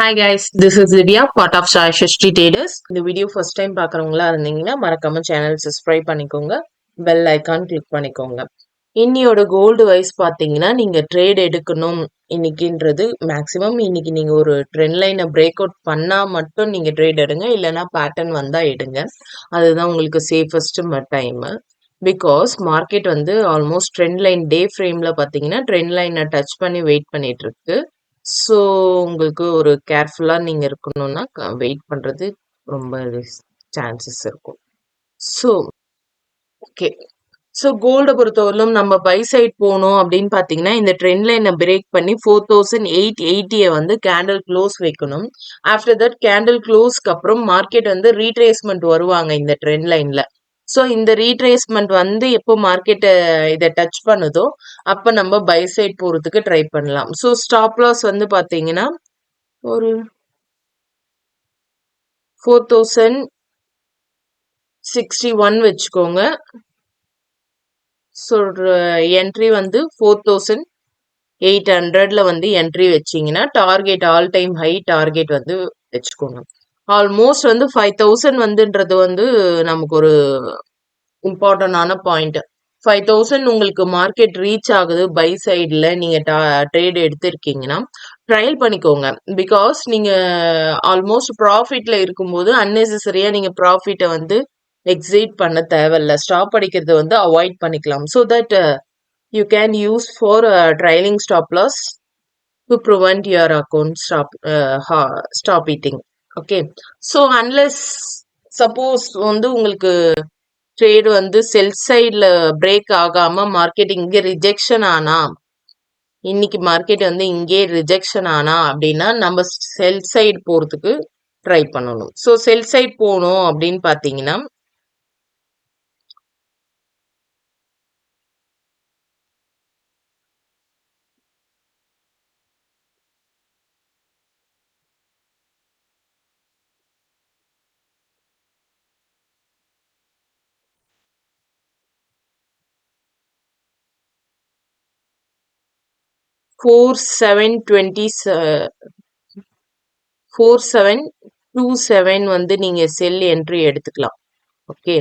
Hi guys, this is Divya, part of Sai Shashti Traders. இந்த video first time பார்க்குறவங்களா இருந்தீங்கன்னா மறக்காம channel subscribe பண்ணிக்கோங்க, பெல் ஐக்கான் கிளிக் பண்ணிக்கோங்க. இன்னியோட கோல்டு வைஸ் பார்த்தீங்கன்னா நீங்கள் ட்ரேட் எடுக்கணும் இன்னைக்குன்றது மேக்ஸிமம் இன்னைக்கு நீங்கள் ஒரு ட்ரெண்ட் லைனை பிரேக் அவுட் பண்ணால் மட்டும் நீங்கள் ட்ரேட் எடுங்க, இல்லைன்னா பேட்டர்ன் வந்தால் எடுங்க. அதுதான் உங்களுக்கு சேஃபஸ்ட் டைமு. பிகாஸ் மார்க்கெட் வந்து ஆல்மோஸ்ட் ட்ரெண்ட் லைன் டே ஃப்ரேமில் பார்த்தீங்கன்னா ட்ரெண்ட் லைனை டச் பண்ணி வெயிட் பண்ணிட்டு இருக்கு. ஸோ உங்களுக்கு ஒரு கேர்ஃபுல்லாக நீங்கள் இருக்கணும்னா வெயிட் பண்ணுறது ரொம்ப சான்சஸ் இருக்கும். ஸோ ஓகே, ஸோ கோல்டை பொறுத்தவரையிலும் நம்ம பை சைட் போகணும் அப்படின்னு பார்த்தீங்கன்னா இந்த ட்ரெண்ட் லைனை பிரேக் பண்ணி 4880 வந்து கேண்டில் க்ளோஸ் வைக்கணும். ஆஃப்டர் தட் கேண்டில் க்ளோஸ்க்கு அப்புறம் மார்க்கெட் வந்து ரீட்ரேஸ்மெண்ட் வருவாங்க இந்த ட்ரெண்ட் லைனில். ஸோ இந்த ரீட்ரேஸ்மெண்ட் வந்து எப்போ மார்க்கெட்டை இதை டச் பண்ணுதோ அப்போ நம்ம பை சைட் போகிறதுக்கு ட்ரை பண்ணலாம். ஸோ ஸ்டாப் லாஸ் வந்து பார்த்தீங்கன்னா ஒரு 4061 வச்சுக்கோங்க. ஸோ என்ட்ரி வந்து 4800 வந்து என்ட்ரி வச்சிங்கன்னா target all time high target வந்து வச்சுக்கோங்க. ஆல்மோஸ்ட் வந்து 5000 வந்துன்றது வந்து நமக்கு ஒரு இம்பார்ட்டன்டான பாயிண்ட். 5000 உங்களுக்கு மார்க்கெட் ரீச் ஆகுது பை சைடில் நீங்கள் ட்ரேட் எடுத்திருக்கீங்கன்னா ட்ரையல் பண்ணிக்கோங்க. பிகாஸ் நீங்கள் ஆல்மோஸ்ட் ப்ராஃபிட்டில் இருக்கும்போது அன்னெசரியாக நீங்கள் ப்ராஃபிட்டை வந்து எக்ஸிட் பண்ண தேவையில்ல, ஸ்டாப் அடிக்கிறது வந்து அவாய்ட் பண்ணிக்கலாம். So that you can use for trailing stop loss to prevent your account stop eating. Okay, so unless suppose வந்து உங்களுக்கு ட்ரேட் வந்து செல் சைடில் பிரேக் ஆகாம மார்க்கெட் இங்கே ரிஜெக்ஷன் ஆனா, இன்னைக்கு மார்க்கெட் வந்து இங்கே ரிஜெக்ஷன் ஆனா அப்படின்னா நம்ம செல் சைடு போகிறதுக்கு ட்ரை பண்ணணும். ஸோ செல் சைட் போகணும் அப்படின்னு பார்த்தீங்கன்னா ஃபோர் செவன் 4727 வந்து நீங்க செல் என்ட்ரி எடுத்துக்கலாம். ஓகே,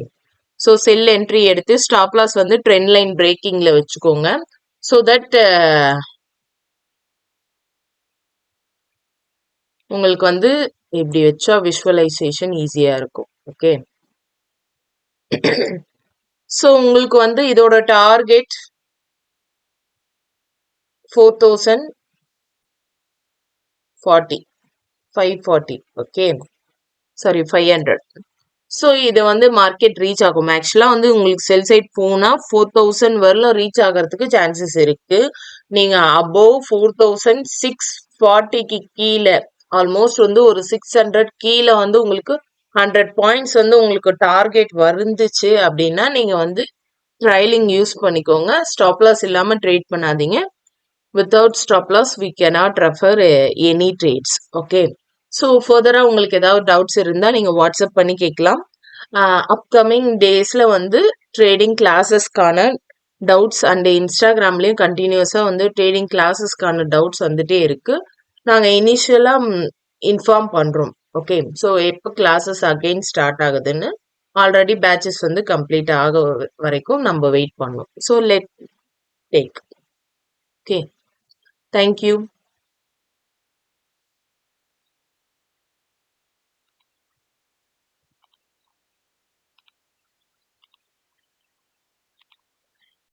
ஸோ செல் என்ட்ரி எடுத்து ஸ்டாப் லாஸ் வந்து ட்ரெண்ட் லைன் பிரேக்கிங்ல வச்சுக்கோங்க. ஸோ தட் உங்களுக்கு வந்து இப்படி வச்சா விஷுவலைசேஷன் ஈஸியா இருக்கும். ஓகே, ஸோ உங்களுக்கு வந்து இதோட டார்கெட் 540. Okay, sorry 500. ஸோ இது வந்து மார்க்கெட் ரீச் ஆகும். ஆக்சுவலாக வந்து உங்களுக்கு செல் சைட் போனால் 4000 வரல ரீச் ஆகிறதுக்கு சான்சஸ் இருக்கு. நீங்கள் அபோவ் 4640க்கு கீழே ஆல்மோஸ்ட் வந்து ஒரு 600 கீழே வந்து உங்களுக்கு 100 பாயிண்ட்ஸ் வந்து உங்களுக்கு டார்கெட் வந்துச்சு அப்படின்னா நீங்கள் வந்து ட்ரையலிங் யூஸ் பண்ணிக்கோங்க. ஸ்டாப் லாஸ் இல்லாமல் ட்ரேட் பண்ணாதீங்க. Without stop loss we cannot refer any trades. Okay, so ஃபர்தராக உங்களுக்கு ஏதாவது டவுட்ஸ் இருந்தால் நீங்கள் வாட்ஸ்அப் பண்ணி கேட்கலாம். அப்கமிங் டேஸில் வந்து ட்ரேடிங் கிளாஸஸ்க்கான டவுட்ஸ் அண்ட் இன்ஸ்டாகிராம்லேயும் கண்டினியூஸாக வந்து ட்ரேடிங் கிளாஸஸ்க்கான டவுட்ஸ் வந்துட்டே இருக்குது. நாங்கள் இனிஷியலாக இன்ஃபார்ம் பண்ணுறோம். ஓகே, ஸோ எப்போ கிளாஸஸ் அகெயின் ஸ்டார்ட் ஆகுதுன்னு ஆல்ரெடி பேட்சஸ் வந்து கம்ப்ளீட் ஆக வரைக்கும் நம்ம வெயிட் பண்ணோம். So let take. Okay, thank you.